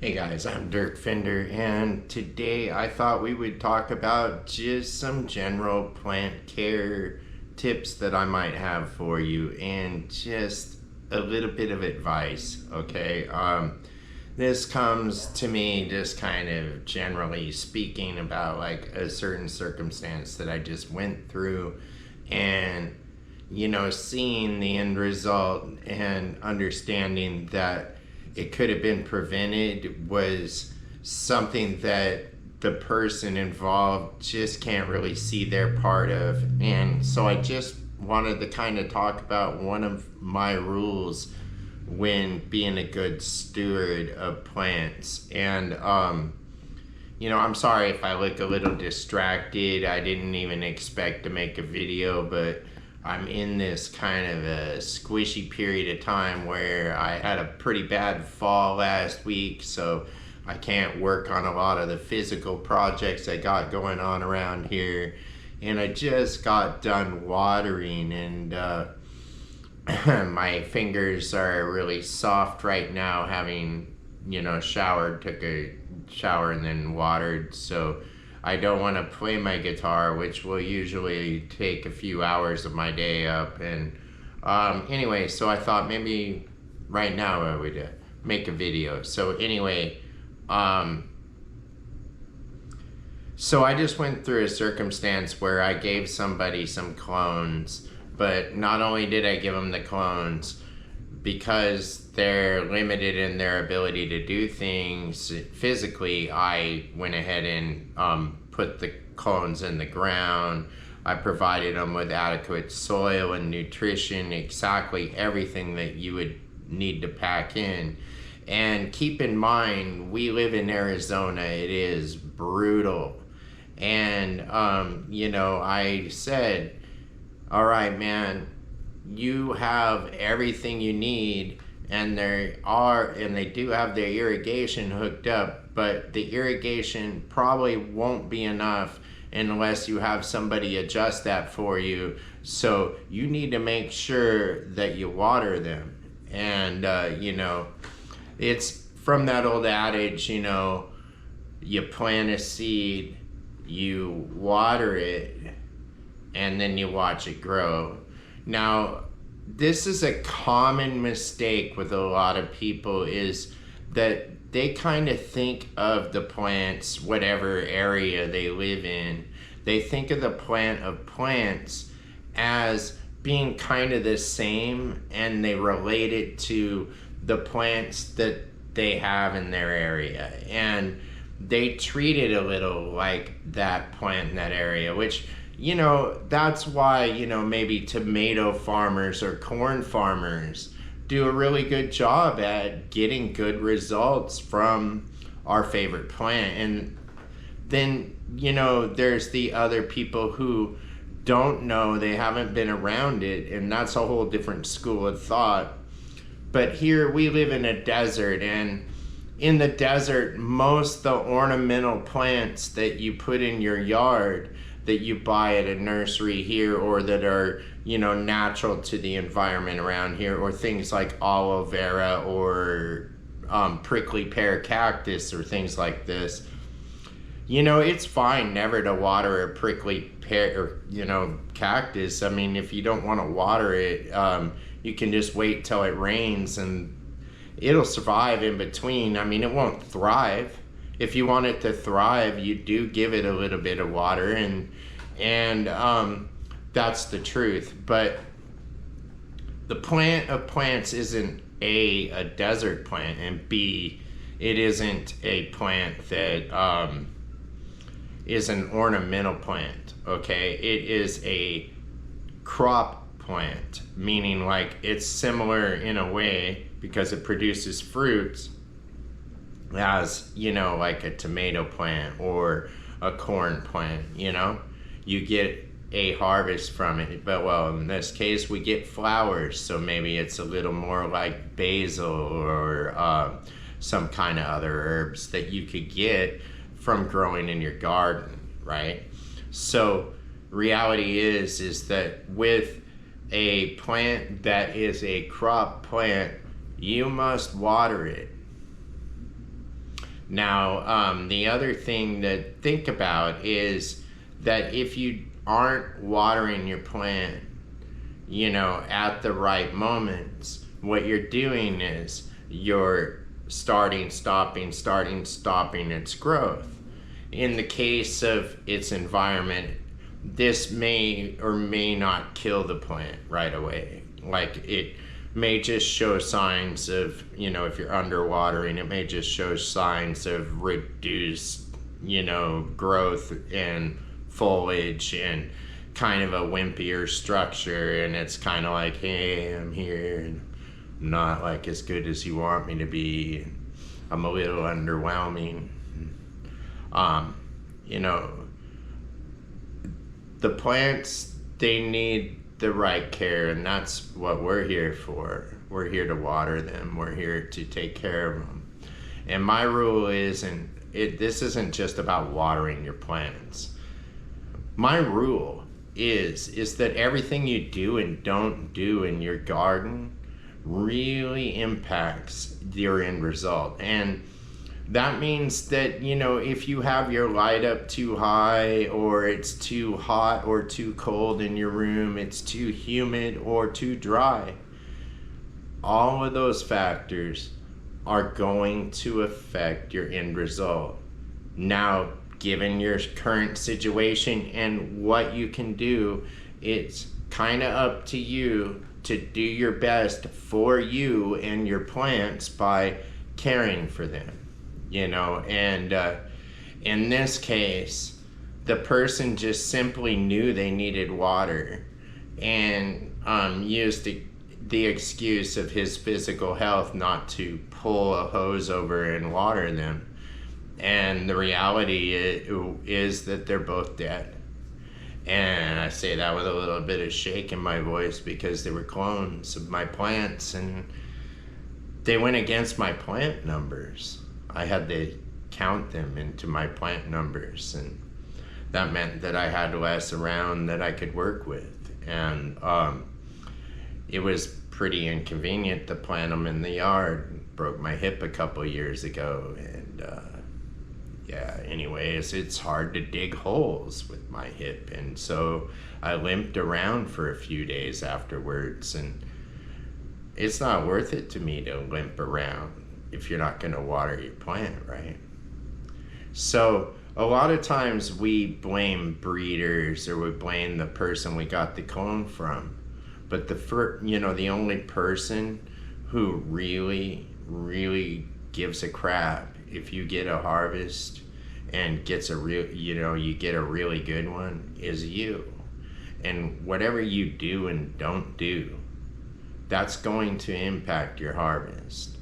Hey guys, I'm Dirk Fender, and today I thought we would talk about just some general plant care tips that I might have for you and just a little bit of advice, okay? This comes to me just kind of generally speaking about like a certain circumstance that I just went through and seeing the end result and understanding that it could have been prevented was something that the person involved just can't really see their part of. And so I just wanted to kind of talk about one of my rules when being a good steward of plants. And I'm sorry if I look a little distracted. I didn't even expect to make a video, but I'm in this kind of a squishy period of time where I had a pretty bad fall last week, so I can't work on a lot of the physical projects I got going on around here. And I just got done watering, and my fingers are really soft right now, having took a shower and then watered. So I don't want to play my guitar, which will usually take a few hours of my day up. And anyway, so I thought maybe right now I would make a video. So anyway, so I just went through a circumstance where I gave somebody some clones, but not only did I give them the clones, because they're limited in their ability to do things physically, I went ahead and put the clones in the ground. I provided them with adequate soil and nutrition, exactly everything that you would need to pack in. And keep in mind, we live in Arizona. It is brutal. And, I said, all right, man, you have everything you need, and they do have their irrigation hooked up, but the irrigation probably won't be enough unless you have somebody adjust that for you. So you need to make sure that you water them. And it's from that old adage, you plant a seed, you water it, and then you watch it grow. Now, this is a common mistake with a lot of people, is that they kind of think of the plants, whatever area they live in, they think of the plant of plants as being kind of the same, and they relate it to the plants that they have in their area. And they treat it a little like that plant in that area, which that's why, maybe tomato farmers or corn farmers do a really good job at getting good results from our favorite plant. And then, there's the other people who don't know, they haven't been around it, and that's a whole different school of thought. But here we live in a desert, and in the desert, most the ornamental plants that you put in your yard that you buy at a nursery here, or that are natural to the environment around here, or things like aloe vera or prickly pear cactus or things like this. It's fine never to water a prickly pear or cactus. I mean, if you don't want to water it, you can just wait till it rains and it'll survive in between. I mean, it won't thrive. If you want it to thrive, you do give it a little bit of water, and that's the truth. But the plant of plants isn't a desert plant, and B, it isn't a plant that is an ornamental plant, okay? It is a crop plant, meaning like it's similar in a way because it produces fruits as like a tomato plant or a corn plant. You get a harvest from it, but well, in this case we get flowers, so maybe it's a little more like basil or some kind of other herbs that you could get from growing in your garden, right? So reality is that with a plant that is a crop plant, you must water it. Now, the other thing to think about is that if you aren't watering your plant, at the right moments, what you're doing is you're starting, stopping its growth. In the case of its environment, this may or may not kill the plant right away. Like, it may just show signs of, if you're underwatering, it may just show signs of reduced, growth and foliage and kind of a wimpier structure. And it's kind of like, hey, I'm here and I'm not like as good as you want me to be. I'm a little underwhelming. The plants, they need the right care, and that's what we're here for. We're here to water them. We're here to take care of them. And my rule is, this isn't just about watering your plants. My rule is that everything you do and don't do in your garden really impacts your end result. And that means that, if you have your light up too high, or it's too hot or too cold in your room, it's too humid or too dry, all of those factors are going to affect your end result. Now, given your current situation and what you can do, it's kind of up to you to do your best for you and your plants by caring for them. And in this case, the person just simply knew they needed water and used the excuse of his physical health not to pull a hose over and water them. And the reality is that they're both dead. And I say that with a little bit of shake in my voice because they were clones of my plants, and they went against my plant numbers. I had to count them into my plant numbers, and that meant that I had less around that I could work with. And it was pretty inconvenient to plant them in the yard. Broke my hip a couple years ago, and anyways, it's hard to dig holes with my hip, and so I limped around for a few days afterwards, and it's not worth it to me to limp around if you're not going to water your plant, right? So a lot of times we blame breeders, or we blame the person we got the clone from, but the only person who really gives a crap if you get a harvest and gets you get a really good one is you. And whatever you do and don't do, that's going to impact your harvest.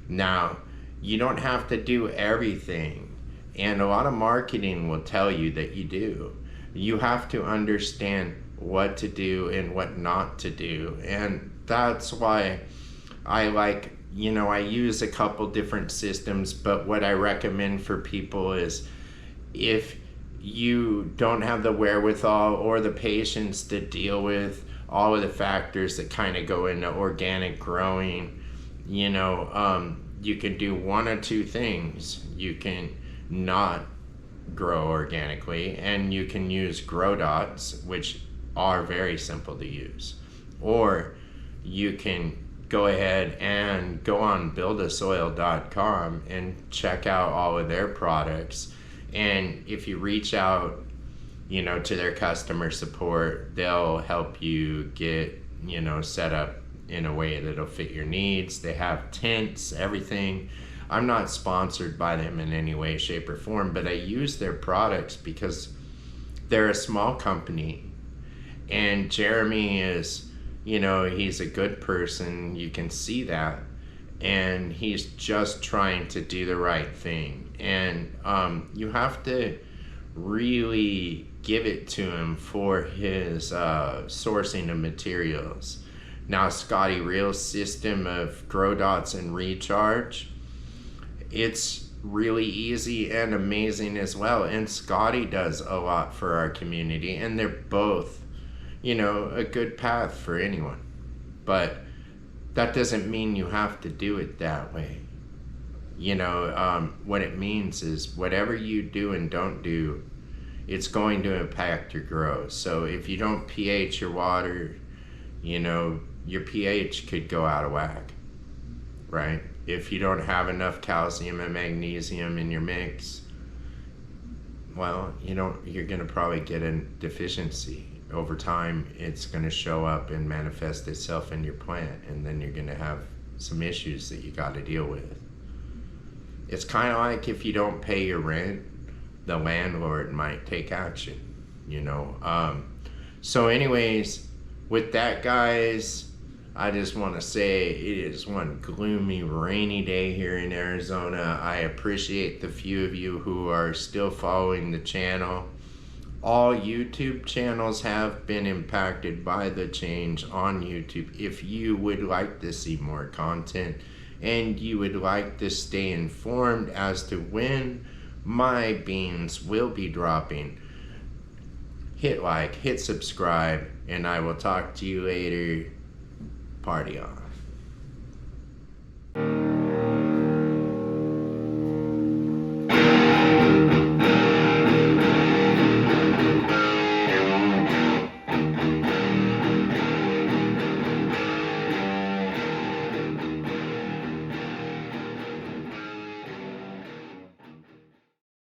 Now, you don't have to do everything, and a lot of marketing will tell you that you do. You have to understand what to do and what not to do, and that's why I I use a couple different systems, but what I recommend for people is, if you don't have the wherewithal or the patience to deal with all of the factors that kind of go into organic growing, you can do one or two things. You can not grow organically, and you can use grow dots, which are very simple to use. Or you can go ahead and go on buildasoil.com and check out all of their products. And if you reach out, to their customer support, they'll help you get, set up in a way that'll fit your needs. They have tents, everything. I'm not sponsored by them in any way, shape, or form, but I use their products because they're a small company. And Jeremy is, he's a good person. You can see that. And he's just trying to do the right thing. And you have to really give it to him for his sourcing of materials. Now, Scotty Real's system of grow dots and recharge, it's really easy and amazing as well. And Scotty does a lot for our community, and they're both, a good path for anyone. But that doesn't mean you have to do it that way. What it means is whatever you do and don't do, it's going to impact your growth. So if you don't pH your water, your pH could go out of whack, right? If you don't have enough calcium and magnesium in your mix, well, you're going to probably get a deficiency. Over time, it's going to show up and manifest itself in your plant, and then you're going to have some issues that you got to deal with. It's kind of like if you don't pay your rent, the landlord might take action, So anyways, with that, guys, I just want to say it is one gloomy, rainy day here in Arizona. I appreciate the few of you who are still following the channel. All YouTube channels have been impacted by the change on YouTube. If you would like to see more content and you would like to stay informed as to when my beans will be dropping, hit like, hit subscribe, and I will talk to you later. Party on.